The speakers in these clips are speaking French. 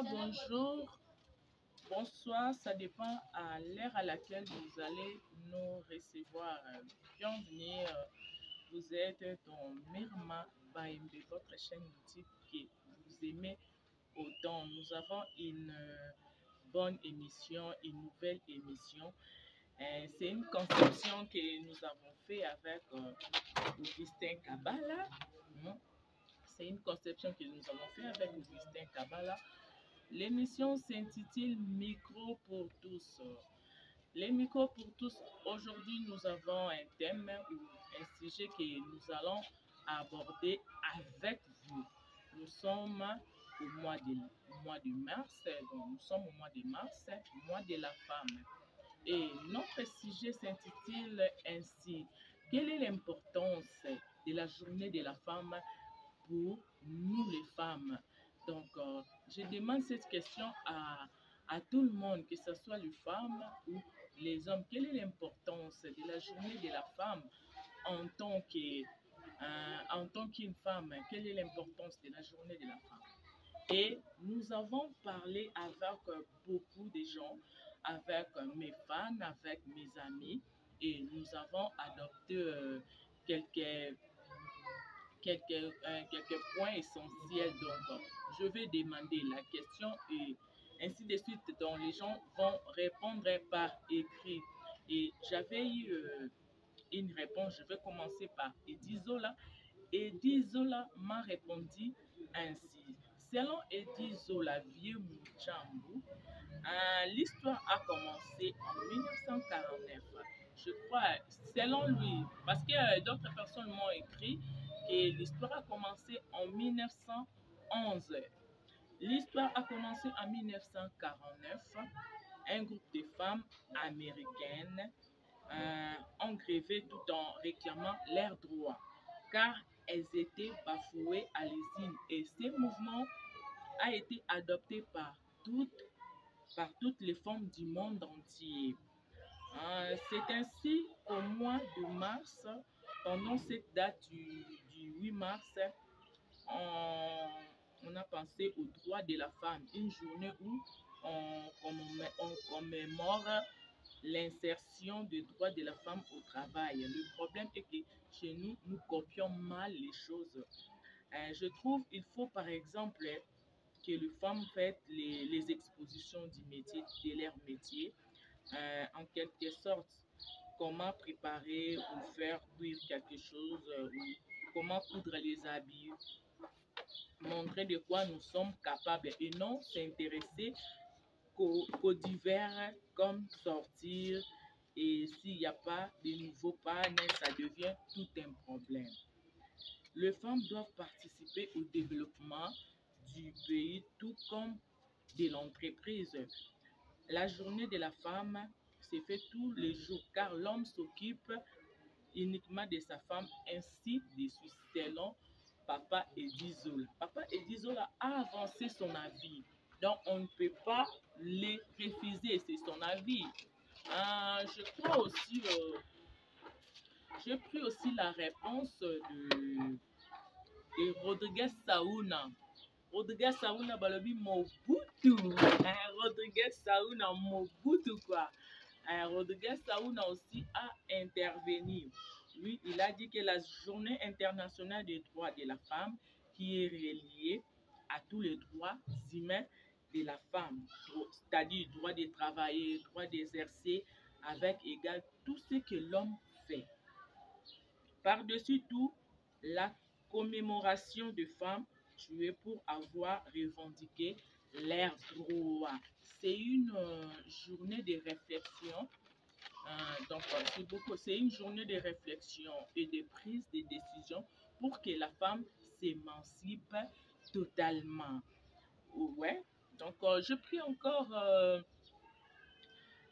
Bonsoir, bonjour, bonsoir, ça dépend à l'heure à laquelle vous allez nous recevoir. Bienvenue, vous êtes dans Myrma Baimbe, votre chaîne YouTube que vous aimez autant. Nous avons une bonne émission, une nouvelle émission. C'est une conception que nous avons fait avec Augustin Kabala. C'est une conception que nous avons fait avec Augustin Kabala. L'émission s'intitule Micro pour tous. Les micros pour tous, aujourd'hui nous avons un thème ou un sujet que nous allons aborder avec vous. Nous sommes au mois de mars, donc nous sommes au mois de mars, mois de la femme. Et notre sujet s'intitule ainsi: quelle est l'importance de la journée de la femme pour nous les femmes? Donc, je demande cette question à tout le monde, que ce soit les femmes ou les hommes. Quelle est l'importance de la journée de la femme en tant qu'une femme? Quelle est l'importance de la journée de la femme? Et nous avons parlé avec beaucoup de gens, avec mes fans, avec mes amis, et nous avons adopté quelques points essentiels. Donc, je vais demander la question et ainsi de suite. Donc, les gens vont répondre par écrit. Et j'avais eu une réponse. Je vais commencer par Edizola. Edizola m'a répondu ainsi: selon Edizola Vieux Mouchambou, l'histoire a commencé en 1949. Je crois, selon lui, parce que d'autres personnes m'ont écrit que l'histoire a commencé en 1911. L'histoire a commencé en 1949. Un groupe de femmes américaines ont grévé tout en réclamant leurs droits, car elles étaient bafouées à l'usine. Et ce mouvement a été adopté par toutes les femmes du monde entier. C'est ainsi qu'au mois de mars, pendant cette date du 8 mars, on a pensé aux droits de la femme, une journée où on commémore l'insertion des droits de la femme au travail. Le problème est que chez nous, nous copions mal les choses. Je trouve qu'il faut par exemple que les femmes fassent les expositions du métier, de leur métier, en quelque sorte, comment préparer ou faire cuire quelque chose, ou comment coudre les habits, montrer de quoi nous sommes capables et non s'intéresser qu'aux divers comme sortir, et s'il n'y a pas de nouveaux pannes, ça devient tout un problème. Les femmes doivent participer au développement du pays tout comme de l'entreprise. La journée de la femme se fait tous les jours car l'homme s'occupe uniquement de sa femme, ainsi de suite, selon Papa Edizola. Papa Edizola a avancé son avis, donc on ne peut pas les refuser, c'est son avis. Je crois aussi, j'ai pris aussi la réponse de Rodriguez Saouna. Rodriguez Saouna balobi Mobutu. Rodriguez Saouna Mobutu quoi. Rodriguez Saouna aussi a intervenu. Lui, il a dit que la journée internationale des droits de la femme, qui est reliée à tous les droits humains de la femme, c'est-à-dire droit de travailler, droit d'exercer, avec égal tout ce que l'homme fait. Par-dessus tout, la commémoration de femmes tuées pour avoir revendiqué leurs droits. C'est une journée de réflexion. C'est une journée de réflexion et de prise de décision pour que la femme s'émancipe totalement. Ouais. Donc, je pris encore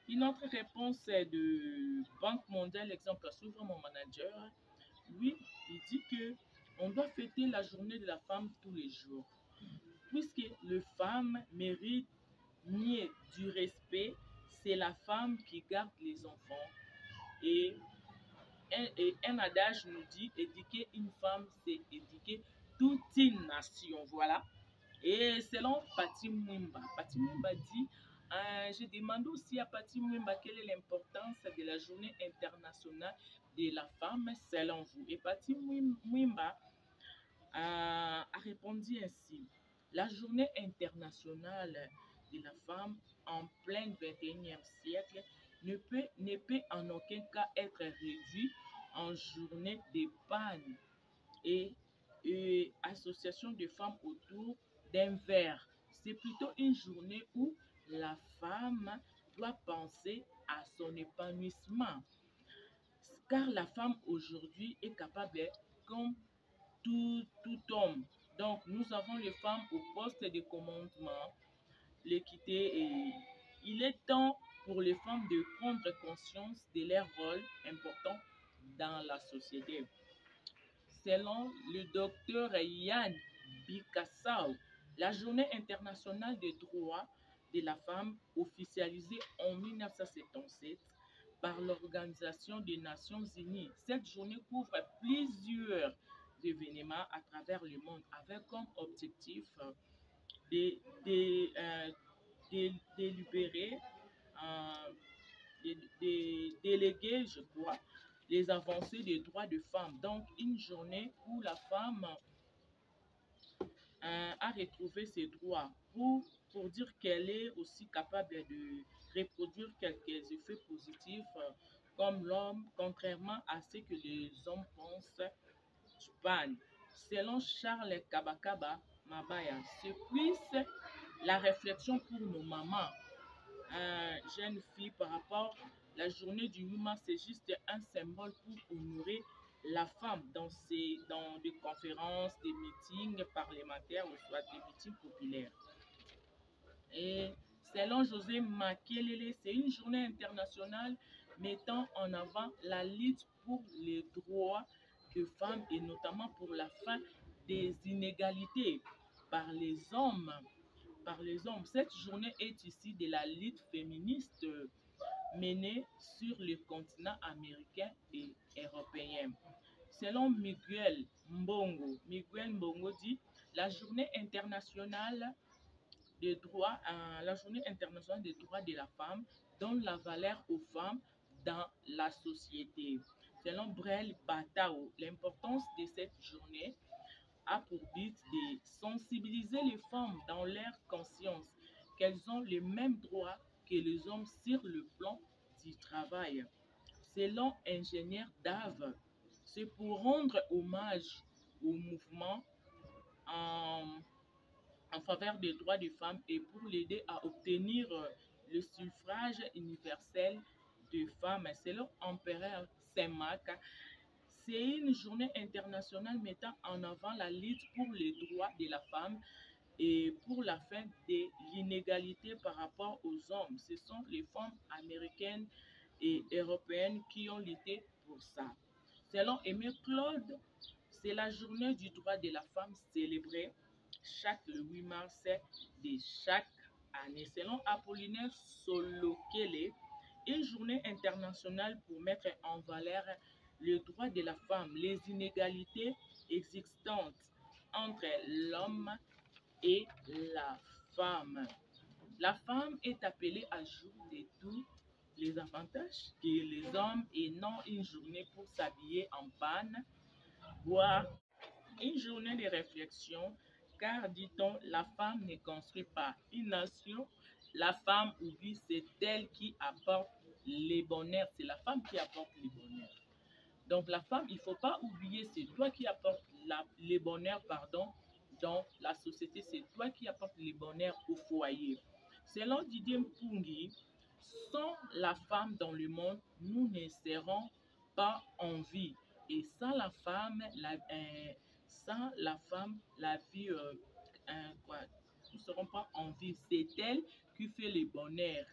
une autre réponse de Banque mondiale, exemple, souvent mon manager. Lui, il dit que on doit fêter la journée de la femme tous les jours, puisque les femmes méritent mieux du respect. C'est la femme qui garde les enfants. Et un adage nous dit: éduquer une femme, c'est éduquer toute une nation. Voilà. Et selon Pati Mwimba dit, j'ai demandé aussi à Pati Mwimba quelle est l'importance de la journée internationale de la femme selon vous. Et Pati Mwimba a répondu ainsi. La journée internationale de la femme en plein 21e siècle ne peut en aucun cas être réduite en journée de panne et association de femmes autour d'un verre. C'est plutôt une journée où la femme doit penser à son épanouissement. Car la femme aujourd'hui est capable, comme tout homme. Donc, nous avons les femmes au poste de commandement, l'équité, et il est temps pour les femmes de prendre conscience de leur rôle important dans la société. Selon le docteur Yann Bikassau, la journée internationale des droits de la femme, officialisée en 1977 par l'Organisation des Nations Unies, cette journée couvre plusieurs événements à travers le monde avec comme objectif de, de, euh, de libérer, de déléguer, je crois, les avancées des droits de femmes. Donc, une journée où la femme a retrouvé ses droits pour dire qu'elle est aussi capable de reproduire quelques effets positifs comme l'homme, contrairement à ce que les hommes pensent. Selon Charles Kabakaba Mabaya, c'est plus la réflexion pour nos mamans, jeunes filles, par rapport à la journée du 8 mars, c'est juste un symbole pour honorer la femme dans des conférences, des meetings parlementaires ou soit des meetings populaires. Et selon José Makelele, c'est une journée internationale mettant en avant la lutte pour les droits des femmes et notamment pour la fin des inégalités par les hommes. Cette journée est issue de la lutte féministe menée sur le continent américain et européen. Selon Miguel Mbongo dit la journée internationale des droits, de la femme donne la valeur aux femmes dans la société. Selon Brel Batao, l'importance de cette journée a pour but de sensibiliser les femmes dans leur conscience qu'elles ont les mêmes droits que les hommes sur le plan du travail. Selon ingénieur Dave, c'est pour rendre hommage au mouvement en faveur des droits des femmes et pour l'aider à obtenir le suffrage universel des femmes. Selon Empereur Saint-Marc, c'est une journée internationale mettant en avant la lutte pour les droits de la femme et pour la fin de l'inégalité par rapport aux hommes. Ce sont les femmes américaines et européennes qui ont lutté pour ça. Selon Aimé Claude, c'est la journée du droit de la femme célébrée le 8 mars de chaque année. Selon Apollinaire Solokele, une journée internationale pour mettre en valeur le droit de la femme, les inégalités existantes entre l'homme et la femme. La femme est appelée à jouir de tous les avantages que les hommes et non une journée pour s'habiller en panne, voire une journée de réflexion, car dit-on, la femme ne construit pas une nation, la femme oublie, c'est elle qui apporte les bonheurs, c'est la femme qui apporte les bonheurs. Donc la femme, il ne faut pas oublier, c'est toi qui apportes les bonheurs, dans la société, c'est toi qui apportes les bonheurs au foyer. Selon Didier Mpungi, sans la femme dans le monde, nous ne serons pas en vie. Et sans la femme, la vie, nous ne serons pas en vie. C'est elle qui fait les bonheurs,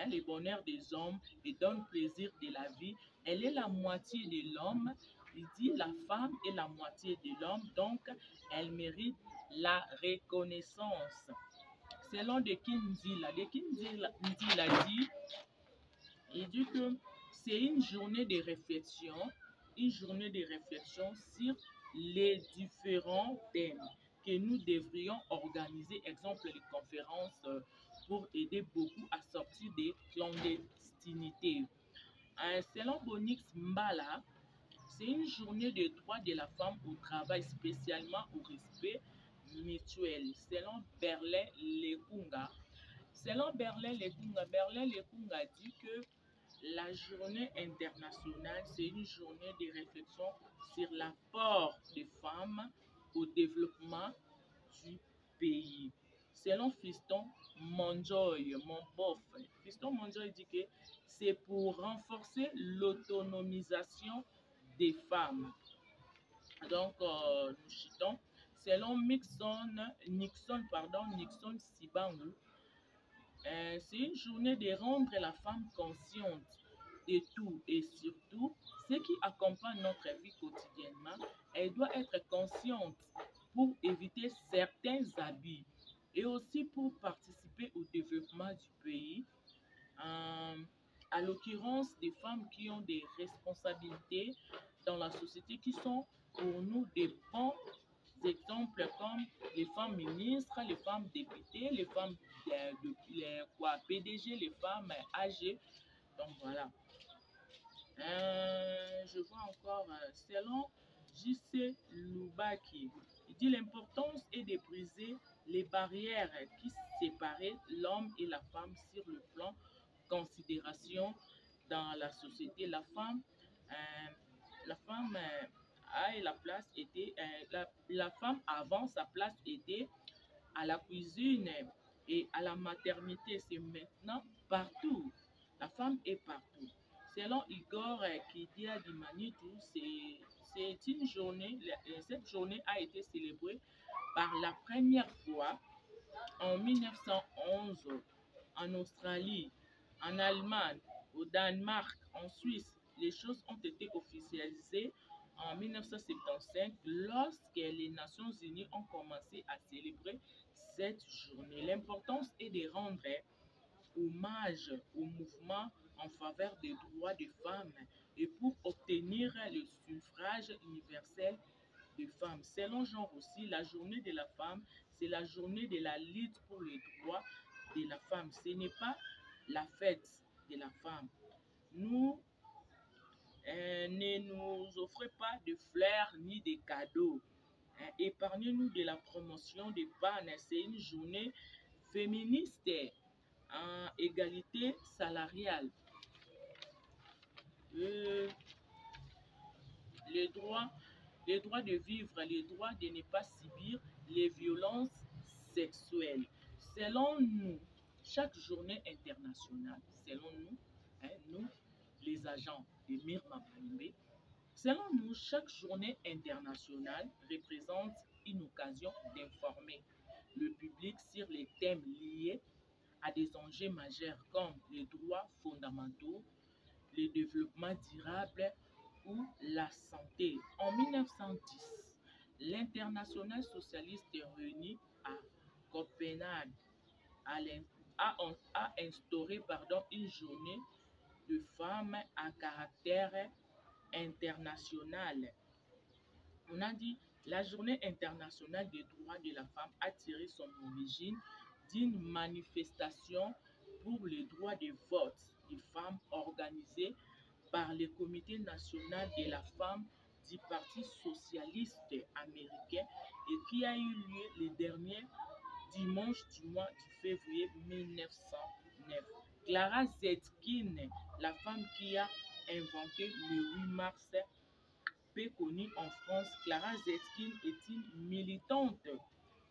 les bonheurs des hommes et donne plaisir de la vie. Elle est la moitié de l'homme. Il dit la femme est la moitié de l'homme, donc elle mérite la reconnaissance. Selon De Kindila dit, il dit que c'est une journée de réflexion sur les différents thèmes que nous devrions organiser, exemple, les conférences pour aider beaucoup à sortir des clandestinités. Selon Bonix Mbala, c'est une journée de droits de la femme au travail, spécialement au respect mutuel. Selon Lekunga dit que la journée internationale, c'est une journée de réflexion sur l'apport des femmes au développement du pays. Selon Fiston Monjoy, mon bof, Fiston Monjoy dit que c'est pour renforcer l'autonomisation des femmes. Donc, nous citons, selon Nixon Sibangu, c'est une journée de rendre la femme consciente de tout et surtout ce qui accompagne notre vie quotidiennement. Elle doit être consciente pour éviter certains abus et aussi pour participer au développement du pays. À l'occurrence, des femmes qui ont des responsabilités dans la société qui sont pour nous des bons exemples comme les femmes ministres, les femmes députées, les femmes PDG, les femmes âgées. Donc voilà. Je vois encore, selon J.C. Loubaki, il dit l'importance est de briser les barrières qui séparaient l'homme et la femme sur le plan considération dans la société. La femme la femme avant, sa place était à la cuisine et à la maternité. C'est maintenant partout. La femme est partout. Selon Igor Kidia Dimanitou, c'est une journée, cette journée a été célébrée par la première fois en 1911 en Australie, en Allemagne, au Danemark, en Suisse. Les choses ont été officialisées en 1975 lorsque les Nations Unies ont commencé à célébrer cette journée. L'importance est de rendre hommage au mouvement en faveur des droits des femmes et pour obtenir le suffrage universel des femmes. Selon Jean Rossi, la journée de la femme, c'est la journée de la lutte pour les droits de la femme. Ce n'est pas la fête de la femme. Ne nous offrez pas de fleurs ni de cadeaux. Épargnez-nous de la promotion des pannes. C'est une journée féministe en égalité salariale. Les droits de vivre, les droits de ne pas subir les violences sexuelles. Selon nous, chaque journée internationale, selon nous, nous, les agents de Myrma Malimbe, selon nous, chaque journée internationale représente une occasion d'informer le public sur les thèmes liés à des enjeux majeurs comme les droits fondamentaux, le développement durable ou la santé. En 1910, l'Internationale socialiste réunie à Copenhague a instauré une journée de femmes à caractère international. On a dit la journée internationale des droits de la femme a tiré son origine d'une manifestation pour les droits de vote des femmes organisée par le Comité national de la femme du Parti socialiste américain et qui a eu lieu le dernier dimanche du mois de février 1909. Clara Zetkin, la femme qui a inventé le 8 mars, peu connue en France, Clara Zetkin est une militante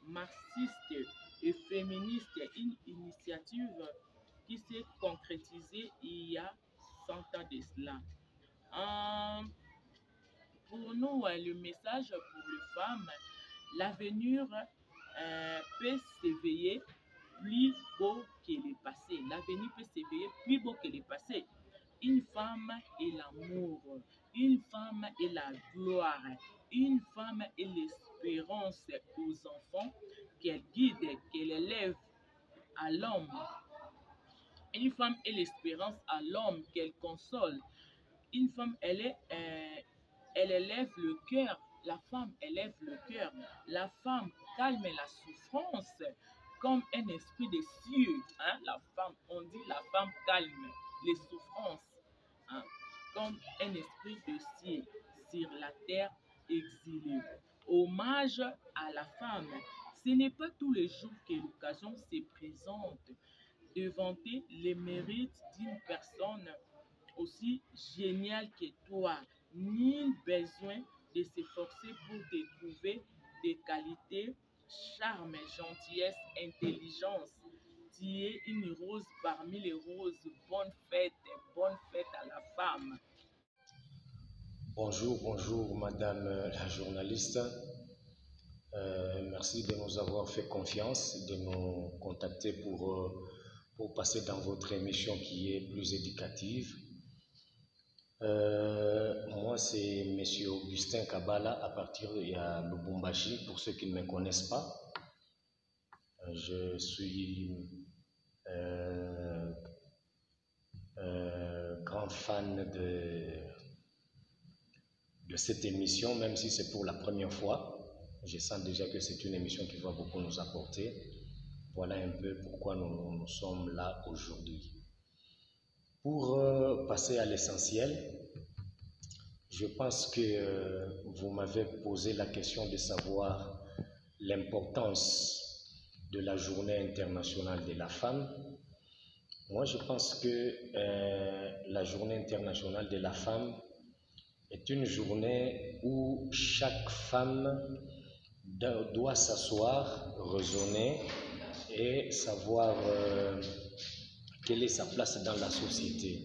marxiste et féministe, une initiative qui s'est concrétisée il y a 100 ans de cela. Pour nous, le message pour les femmes, l'avenir peut s'éveiller plus beau que le passé. L'avenir peut s'éveiller plus beau que le passé. Une femme est l'amour, une femme est la gloire, une femme est l'espérance aux enfants qu'elle guide, qu'elle élève à l'homme. Une femme est l'espérance à l'homme qu'elle console. Une femme, elle élève le cœur La femme élève le cœur. La femme calme la souffrance comme un esprit de cieux. Hein? La femme, on dit la femme calme les souffrances, hein? Comme un esprit de cieux sur la terre exilée. Hommage à la femme. Ce n'est pas tous les jours que l'occasion se présente de vanter les mérites d'une personne aussi géniale que toi. Nul besoin de s'efforcer pour te trouver des qualités, charme, gentillesse, intelligence. Tu es une rose parmi les roses. Bonne fête à la femme. Bonjour, bonjour Madame la journaliste. Merci de nous avoir fait confiance, de nous contacter pour passer dans votre émission qui est plus éducative. Moi, c'est Monsieur Augustin Kabala à partir de Lubumbashi, pour ceux qui ne me connaissent pas. Je suis grand fan de cette émission, même si c'est pour la première fois. Je sens déjà que c'est une émission qui va beaucoup nous apporter. Voilà un peu pourquoi nous sommes là aujourd'hui. Pour passer à l'essentiel, je pense que vous m'avez posé la question de savoir l'importance de la Journée internationale de la femme. Moi, je pense que la Journée internationale de la femme est une journée où chaque femme doit s'asseoir, raisonner et savoir quelle est sa place dans la société.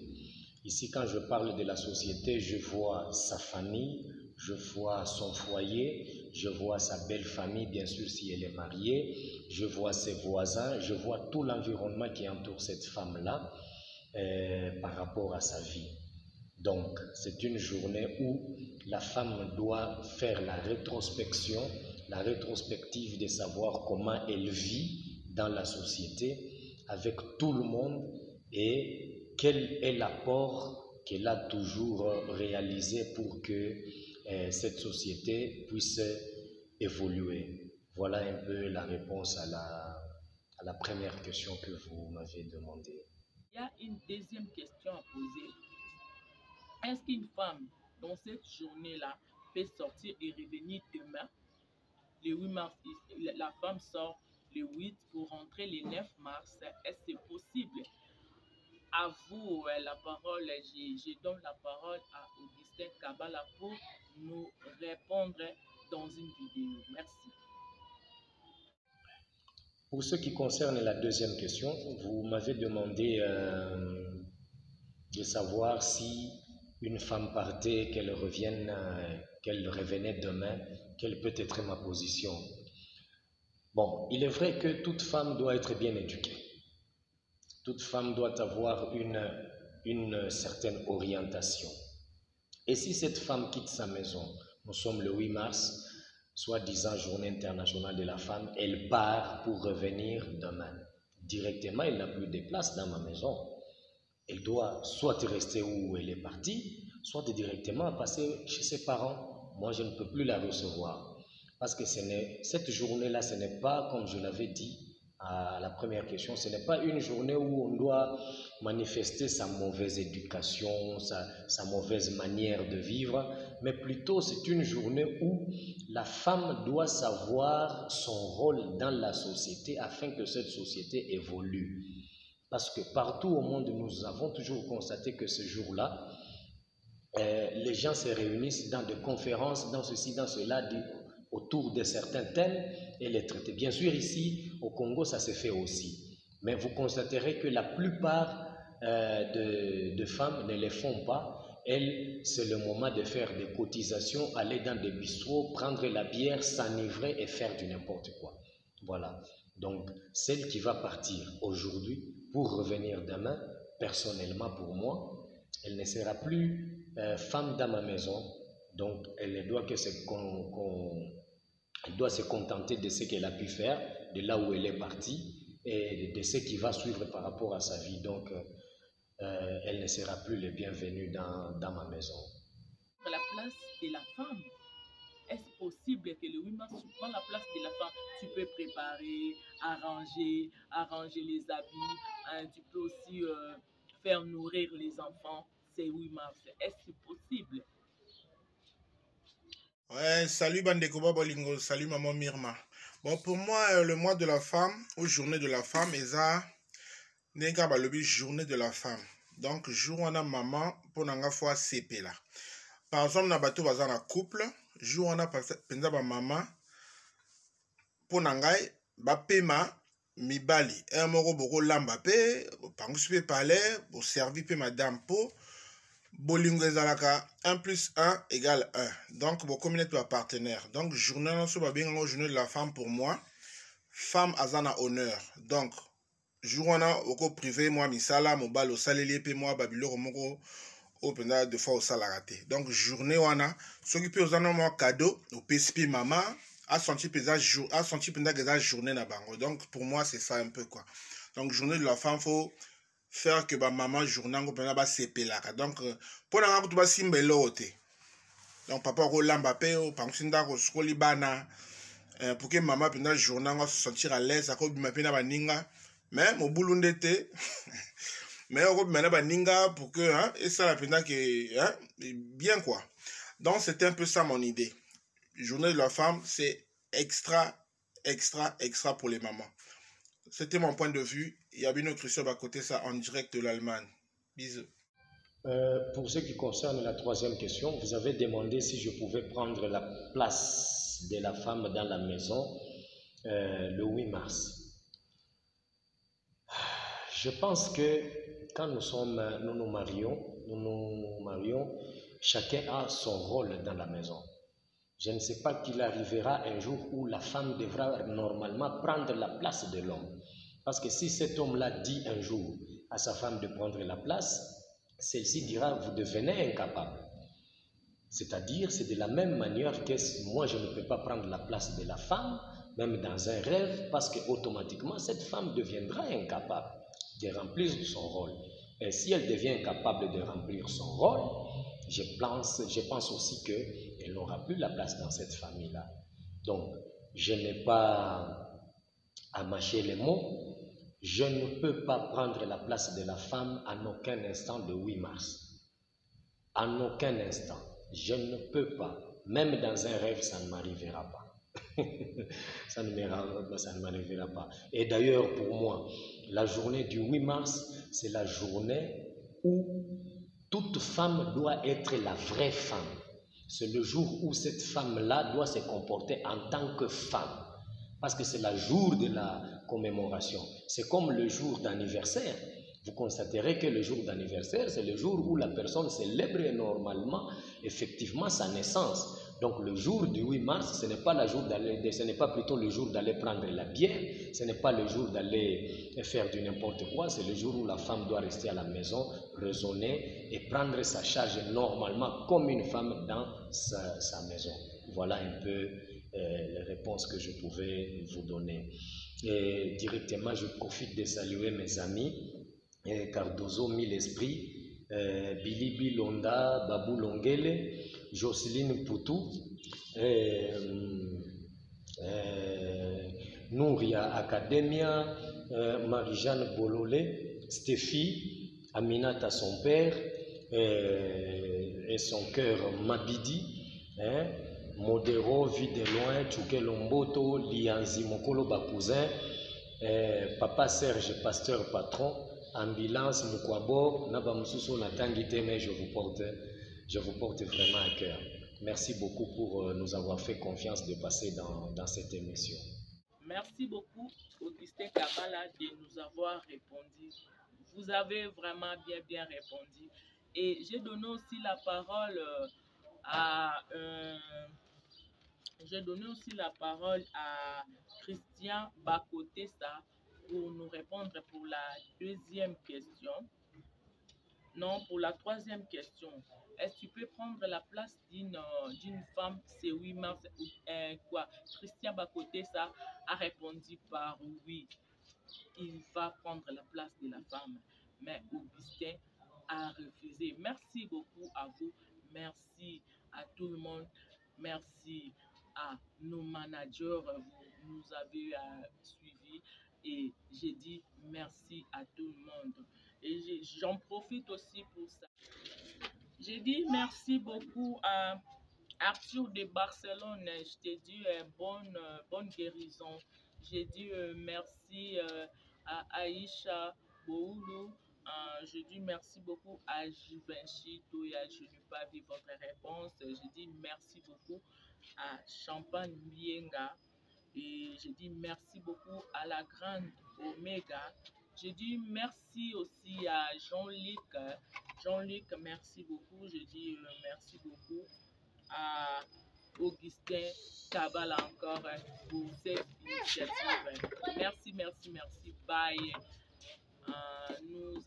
Ici, quand je parle de la société, je vois sa famille, je vois son foyer, je vois sa belle famille, bien sûr si elle est mariée, je vois ses voisins, je vois tout l'environnement qui entoure cette femme-là par rapport à sa vie. Donc, c'est une journée où la femme doit faire la rétrospection, la rétrospective de savoir comment elle vit dans la société avec tout le monde et quel est l'apport qu'elle a toujours réalisé pour que cette société puisse évoluer. Voilà un peu la réponse à la première question que vous m'avez demandé. Il y a une deuxième question à poser. Est-ce qu'une femme, dans cette journée-là, peut sortir et revenir demain, le 8 mars? La femme sort le 8 pour rentrer le 9 mars. Est-ce que c'est possible? À vous la parole. Je donne la parole à Augustin Kabala pour nous répondre dans une vidéo. Merci. Pour ce qui concerne la deuxième question, vous m'avez demandé de savoir si une femme partait, qu'elle revienne, qu'elle revenait demain, quelle peut être ma position. Bon, il est vrai que toute femme doit être bien éduquée. Toute femme doit avoir une certaine orientation. Et si cette femme quitte sa maison, nous sommes le 8 mars, soi-disant journée internationale de la femme, elle part pour revenir demain. Directement, elle n'a plus de place dans ma maison. Elle doit soit rester où elle est partie, soit directement passer chez ses parents. Moi, je ne peux plus la recevoir. Parce que cette journée-là, ce n'est pas, comme je l'avais dit à la première question, ce n'est pas une journée où on doit manifester sa mauvaise éducation, sa mauvaise manière de vivre, mais plutôt c'est une journée où la femme doit savoir son rôle dans la société afin que cette société évolue. Parce que partout au monde, nous avons toujours constaté que ce jour-là, les gens se réunissent dans des conférences, dans ceci, dans cela, autour de certains thèmes et les traiter. Bien sûr, ici, au Congo, ça se fait aussi. Mais vous constaterez que la plupart de femmes ne les font pas. Elles, c'est le moment de faire des cotisations, aller dans des bistrots, prendre la bière, s'enivrer et faire du n'importe quoi. Voilà. Donc, celle qui va partir aujourd'hui pour revenir demain, personnellement pour moi, elle ne sera plus femme dans ma maison. Donc, elle doit se contenter de ce qu'elle a pu faire, de là où elle est partie et de ce qui va suivre par rapport à sa vie. Donc, elle ne sera plus le bienvenu dans ma maison. La place de la femme, est-ce possible que le 8 mars, tu prends la place de la femme. Tu peux préparer, arranger les habits. Hein, tu peux aussi faire nourrir les enfants. C'est 8 mars. Est-ce possible? Ouais, salut Bandeko Bolingo, salut maman Mirma. Bon, pour moi, le mois de la femme, ou journée de la femme, n'est le journée de la femme. Donc, jour on a maman, pour n'anga fois CP là. Par exemple, na bateau bazan na couple, jour on a penza ba maman, pour n'angai, ba pema, mibali. Un moro boko lamba pe, pangus pe palais, pour servir pe madame po. Bolingo ezalaka 1 plus 1 égale 1. Donc, vous communez partenaire. Donc, journée de la femme pour moi. Femme azana honneur. Donc, jour on a au privé, moi, misala, mobile au salé, pe moi, babilo, moko, au penda de fois au salarate. Donc, journée on a, ce qui peut aux moi cadeau, au PSP maman, a senti pesage, a senti penda journée na bango. Donc, pour moi, c'est ça un peu quoi. Donc, journée de la femme, faut faire que ba maman journée ngo pena ba sepelaka. Donc pour na ko ba simbelo te. Donc papa ko lamba pe o pansinda ko skoli bana pour que maman pena journée ngo se sentir à l'aise ko bima pena ba ninga mais mo bulunde te mais ko bima na ba ninga pour que hein et ça la pena que hein bien quoi. Donc c'était un peu ça mon idée. Journée de la femme, c'est extra pour les mamans. C'était mon point de vue. Il y avait une autre question à côté ça en direct de l'Allemagne. Bisous. Pour ce qui concerne la troisième question, vous avez demandé si je pouvais prendre la place de la femme dans la maison le 8 mars. Je pense que quand nous nous marions, chacun a son rôle dans la maison. Je ne sais pas qu'il arrivera un jour où la femme devra normalement prendre la place de l'homme. Parce que si cet homme-là dit un jour à sa femme de prendre la place, celle-ci dira, vous devenez incapable. C'est-à-dire, c'est de la même manière que moi, je ne peux pas prendre la place de la femme, même dans un rêve, parce qu'automatiquement, cette femme deviendra incapable de remplir son rôle. Et si elle devient incapable de remplir son rôle, je pense aussi qu'elle n'aura plus la place dans cette famille-là. Donc, je n'ai pas à mâcher les mots. Je ne peux pas prendre la place de la femme en aucun instant le 8 mars. En aucun instant. Je ne peux pas. Même dans un rêve, ça ne m'arrivera pas. ça ne m'arrivera pas. Et d'ailleurs, pour moi, la journée du 8 mars, c'est la journée où toute femme doit être la vraie femme. C'est le jour où cette femme-là doit se comporter en tant que femme. Parce que c'est le jour de la commémoration. C'est comme le jour d'anniversaire. Vous constaterez que le jour d'anniversaire, c'est le jour où la personne célèbre normalement, effectivement, sa naissance. Donc le jour du 8 mars, ce n'est pas plutôt le jour d'aller prendre la bière, ce n'est pas le jour d'aller faire du n'importe quoi, c'est le jour où la femme doit rester à la maison, raisonner et prendre sa charge normalement comme une femme dans sa maison. Voilà un peu les réponses que je pouvais vous donner. Et directement, je profite de saluer mes amis, Cardozo Mille Esprits, Billy Bilonda, Babou Longele, Jocelyne Poutou, Nouria Academia, Marie-Jeanne Bololé, Stéphie, Aminata son père, et son cœur Mabidi, Modero, Vie de loin, Tchouké Lomboto, Lianzi Mokolo Bakousin, Papa Serge, pasteur patron, Ambulance Mukwabo, Nabamsuso Natangite, mais je vous porte vraiment à cœur. Merci beaucoup pour nous avoir fait confiance de passer dans cette émission. Merci beaucoup, Augustin Kabala, de nous avoir répondu. Vous avez vraiment bien répondu. Et j'ai donné aussi la parole à Christian Bakotessa pour nous répondre pour la deuxième question. Non, pour la troisième question. Est-ce que tu peux prendre la place d'une femme, c'est 8 mars, quoi? Christian Bakotessa a répondu par oui. Il va prendre la place de la femme. Mais Augustin a refusé. Merci beaucoup à vous. Merci à tout le monde. Merci à nos managers, vous nous avez suivis. Et j'ai dit merci à tout le monde. Et j'en profite aussi pour ça. J'ai dit merci beaucoup à Arthur de Barcelone. Je t'ai dit bonne guérison. J'ai dit merci à Aïcha Boulou. Je dis merci beaucoup à Givenchy Toya. Je n'ai pas vu votre réponse. Je dis merci beaucoup à Champagne Mienga. Et je dis merci beaucoup à la grande Omega. Je dis merci aussi à Jean-Luc. Jean-Luc, merci beaucoup. Je dis merci beaucoup à Augustin Cabal encore pour cette initiative. Merci, merci, merci. Bye. Nous